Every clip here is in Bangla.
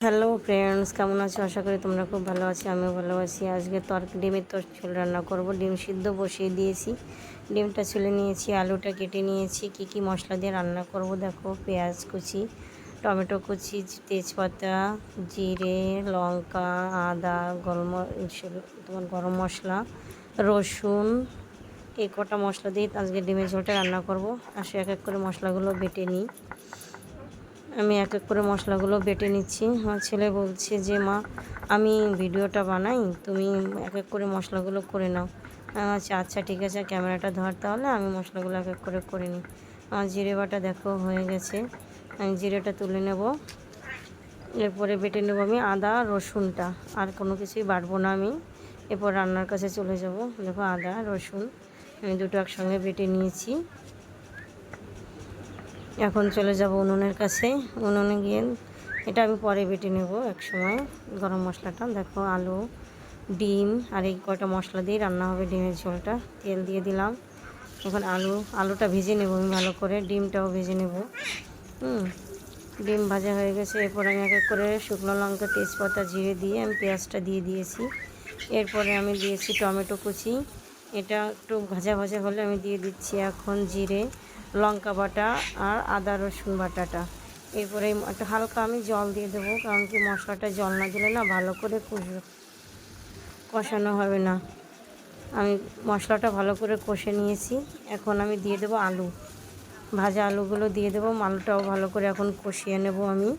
হ্যালো ফ্রেন্ডস, কেমন আছো? আশা করি তোমরা খুব ভালো আছো। আমিও ভালো আছি। আজকে ডিমের ঝোল রান্না করব। ডিম সিদ্ধ বসিয়ে দিয়েছি, ডিমটা ছুলে নিয়েছি, আলুটা কেটে নিয়েছি। কি মশলা দিয়ে রান্না করব দেখো। পেঁয়াজ কুচি, টমেটো কুচি, তেজপাতা, জিরে, লঙ্কা, আদা, গরম মশলা, রসুন, এই কটা মশলা দিয়ে আজকে ডিমের ঝোলটা রান্না করব। আসে এক এক করে মশলাগুলো বেটে নিই। আমি এক এক করে মশলাগুলো বেটে নিচ্ছি। আমার ছেলে বলছে যে মা, আমি ভিডিওটা বানাই, তুমি এক এক করে মশলাগুলো করে নাও। আচ্ছা আচ্ছা ঠিক আছে, ক্যামেরাটা ধর, তাহলে আমি মশলাগুলো এক এক করে নিই। আমার জিরে বাটা দেখো হয়ে গেছে, আমি জিরেটা তুলে নেব। এরপরে বেটে নেব আমি আদা রসুনটা, আর কোনো কিছুই বাটবো না আমি। এরপর রান্নার কাছে চলে যাব। দেখো আদা রসুন আমি দুটো একসঙ্গে বেটে নিয়েছি। এখন চলে যাব উনুনের কাছে। উনুনে গিয়ে এটা আমি পরে বেটে নেব এক সময়। গরম মশলাটা দেখো, আলু, ডিম আর এই কয়টা মশলা দিয়ে রান্না হবে ডিমের ঝোলটা। তেল দিয়ে দিলাম। এখন আলুটা ভেজে নেব আমি ভালো করে, ডিমটাও ভেজে নেব। ডিম ভাজা হয়ে গেছে। এরপর আমি এক এক করে শুকনো লঙ্কা, তেজপাতা, জিরে দিয়ে আমি পেঁয়াজটা দিয়ে দিয়েছি। এরপরে আমি দিয়েছি টমেটো কুচি। এটা একটু ভাজা ভাজা হলে আমি দিয়ে দিচ্ছি এখন জিরে, লঙ্কা বাটা আর আদা রসুন বাটাটা। এরপরে একটু হালকা আমি জল দিয়ে দেবো, কারণ কি মশলাটা জল না দিলে না ভালো করে কষানো হবে না। আমি মশলাটা ভালো করে কষে নিয়েছি। এখন আমি দিয়ে দেবো আলু, ভাজা আলুগুলো দিয়ে দেবো। আলুটাও ভালো করে এখন কষিয়ে নেব আমি।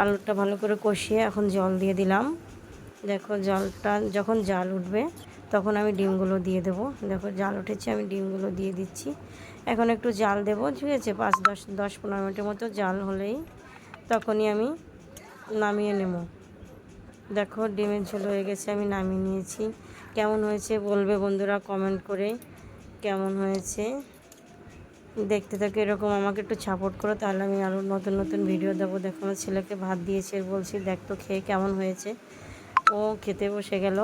আলুটা ভালো করে কষিয়ে এখন জল দিয়ে দিলাম। দেখো জলটা যখন জাল উঠবে তখন আমি ডিমগুলো দিয়ে দেবো। দেখো জাল উঠেছে, আমি ডিমগুলো দিয়ে দিচ্ছি। এখন একটু জাল দেবো, ঠিক আছে? 5-10-15 মিনিটের মতো জাল হলেই তখনই আমি নামিয়ে নেব। দেখো ডিমের ঝোল হয়ে গেছে, আমি নামিয়ে নিয়েছি। কেমন হয়েছে বলবে বন্ধুরা কমেন্ট করে, কেমন হয়েছে। দেখতে থাকে এরকম, আমাকে একটু সাপোর্ট করো, তাহলে আমি আরও নতুন নতুন ভিডিও দেবো। দেখো আমার ছেলেকে ভাত দিয়েছে, বলছি দেখ তো খেয়ে কেমন হয়েছে। ও খেতে বসে গেল,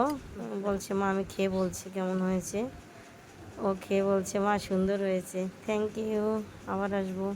বলছে মা আমি খেয়ে বলছি কেমন হয়েছে। ও খেয়ে বলছে মা সুন্দর হয়েছে। থ্যাংক ইউ, আবার আসবো।